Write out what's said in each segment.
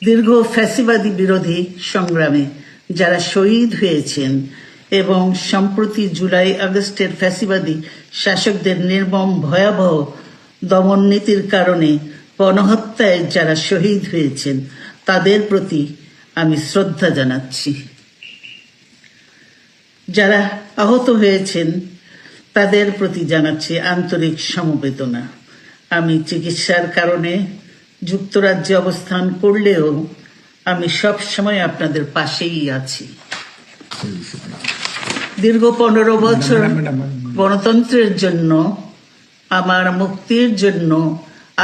দীর্ঘ ফ্যাসিবাদী বিরোধী সংগ্রামে যারা শহীদ হয়েছেন এবং সম্প্রতি জুলাই আগস্টের ফ্যাসিবাদী শাসকদের নির্মম ভয়াবহ দমন নীতির কারণে গণহত্যায় যারা শহীদ হয়েছেন তাদের প্রতি আমি শ্রদ্ধা জানাচ্ছি। যারা আহত হয়েছেন তাদের প্রতি জানাচ্ছি আন্তরিক সমবেদনা। আমি চিকিৎসার কারণে যুক্তরাজ্যে অবস্থান করলেও আমি সব সময় আপনাদের পাশেই আছি। দীর্ঘ 15 বছর গণতন্ত্রের জন্য, আমার মুক্তির জন্য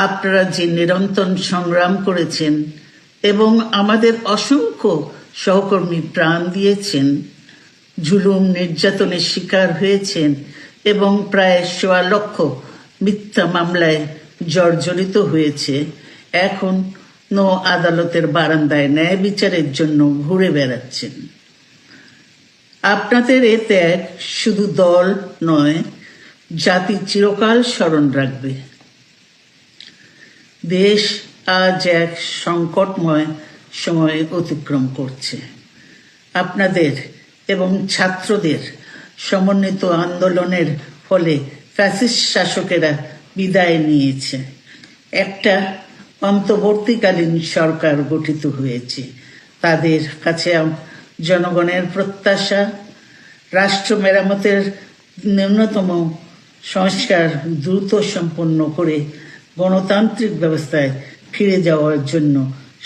আপনারা যে নিরন্তর সংগ্রাম করেছেন এবং আমাদের অসংখ্য সহকর্মী প্রাণ দিয়েছেন, জুলুম নির্যাতনের শিকার হয়েছেন এবং প্রায় 1.25 লক্ষ মিথ্যা মামলায় জর্জরিত হয়েছে, এখন আদালতের বারান্দায় ন্যায় বিচারের জন্য ঘুরে বেড়াচ্ছেন। আপনাদের এ ত্যাগ শুধু দল নয়, জাতি চিরকাল স্মরণ রাখবে। দেশ আজ এক সংকটময় সময় অতিক্রম করছে। আপনাদের এবং ছাত্রদের সমন্বিত আন্দোলনের ফলে ফ্যাসিস্ট শাসকেরা বিদায় নিয়েছে। একটা অন্তর্বর্তীকালীন সরকার গঠিত হয়েছে। তাদের কাছে জনগণের প্রত্যাশা, রাষ্ট্র মেরামতের ন্যূনতম সংস্কার দ্রুত সম্পন্ন করে গণতান্ত্রিক ব্যবস্থায় ফিরে যাওয়ার জন্য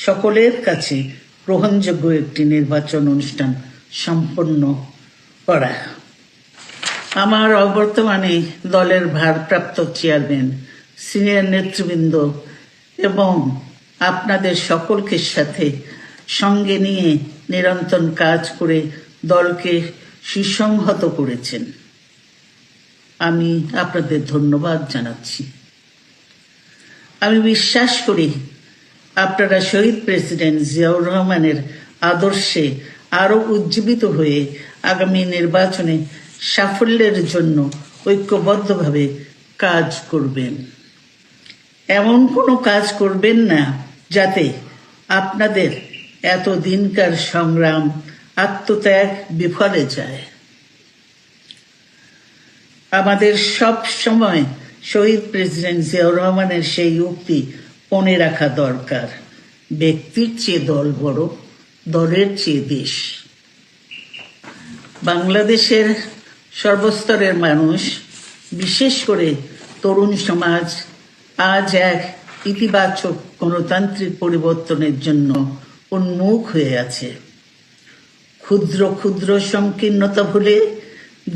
সকলের কাছে গ্রহণযোগ্য একটি নির্বাচন অনুষ্ঠান সম্পন্ন করা। আমার অবর্তমানে দলের ভারপ্রাপ্ত চেয়ারম্যান, সিনিয়র নেতৃবৃন্দ এবং আপনাদের সকলকে সাথে সঙ্গে নিয়ে নিরন্তর কাজ করে দলকে সুসংহত করেছেন। আমি আপনাদের ধন্যবাদ জানাচ্ছি। আমি বিশ্বাস করি আপনারা শহীদ প্রেসিডেন্ট জিয়াউর রহমানের আদর্শে আরো উজ্জীবিত হয়ে আগামী নির্বাচনে সাফল্যের জন্য ঐক্যবদ্ধভাবে কাজ করবেন। এমন কোনো কাজ করবেন না যাতে আপনাদের এত দিনকার সংগ্রাম, আত্মত্যাগ বিফলে যায়। আমাদের সব সময় শহীদ প্রেসিডেন্ট জিয়াউর রহমানের সেই উক্তি মনে রাখা দরকার, ব্যক্তির চেয়ে দল বড়, দলের চেয়ে দেশ। বাংলাদেশের সর্বস্তরের মানুষ, বিশেষ করে তরুণ সমাজ আজ এক ইতিবাচক গণতান্ত্রিক পরিবর্তনের জন্য উন্মুখ হয়ে আছে। ক্ষুদ্র ক্ষুদ্র সংকীর্ণতা ভুলে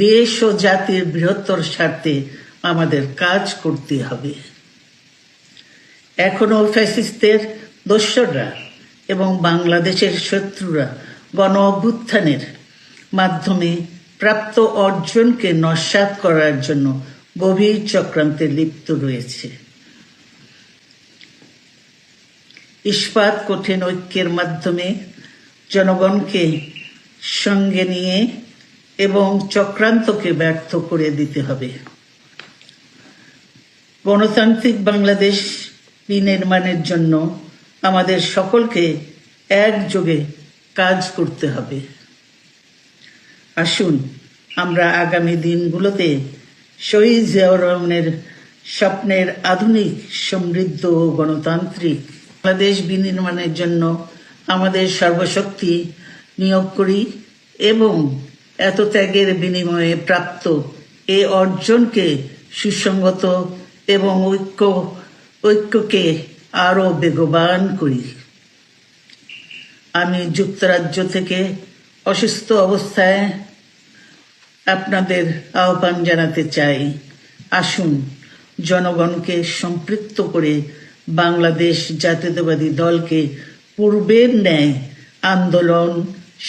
দেশ ও জাতির বৃহত্তর স্বার্থে আমাদের কাজ করতে হবে। এখনো ফ্যাসিস্টদের দোসররা এবং বাংলাদেশের শত্রুরা গণ অভ্যুত্থানের মাধ্যমে প্রাপ্ত অর্জনকে নস্যাৎ করার জন্য গভীর চক্রান্তে লিপ্ত রয়েছে। ইস্পাত কঠিন ঐক্যের মাধ্যমে জনগণকে সঙ্গে নিয়ে এবং চক্রান্তকে ব্যর্থ করে দিতে হবে। গণতান্ত্রিক বাংলাদেশ বিনির্মাণের জন্য আমাদের সকলকে একযোগে কাজ করতে হবে। আসুন আমরা আগামী দিনগুলোতে শহীদ জিয়াউর রহমানের স্বপ্নের আধুনিক, সমৃদ্ধ ও গণতান্ত্রিক বাংলাদেশ বিনির্মাণের জন্য আমাদের সর্বশক্তি নিয়োগ করি এবং এত ত্যাগের বিনিময়ে প্রাপ্ত এ অর্জনকে সুসংগত এবং ঐক্যকে আরো বেগবান করি। আমি যুক্তরাজ্য থেকে অসুস্থ অবস্থায় আপনাদের আহ্বান জানাতে চাই, আসুন জনগণকে সম্পৃক্ত করে বাংলাদেশ জাতীয়তাবাদী দলকে পূর্বের ন্যায় আন্দোলন,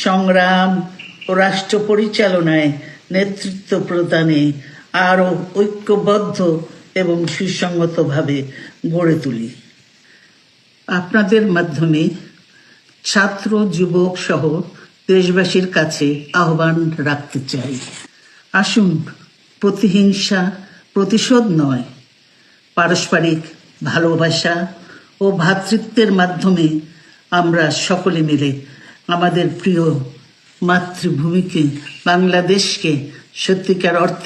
সংগ্রাম ও রাষ্ট্র পরিচালনায় নেতৃত্ব প্রদানে আরো ঐক্যবদ্ধ এবং সুসংগতভাবে গড়ে তুলি। আপনাদের মাধ্যমে ছাত্র, যুবক সহ দেশবাসীর কাছে আহ্বান রাখতে চাই, আসুন প্রতিহিংসা, প্রতিশোধ নয়, পারস্পরিক ভালোবাসা ও ভ্রাতৃত্বের মাধ্যমে আমরা সকলে মিলে আমাদের প্রিয় মাতৃভূমিকে, বাংলাদেশকে সত্যিকার অর্থে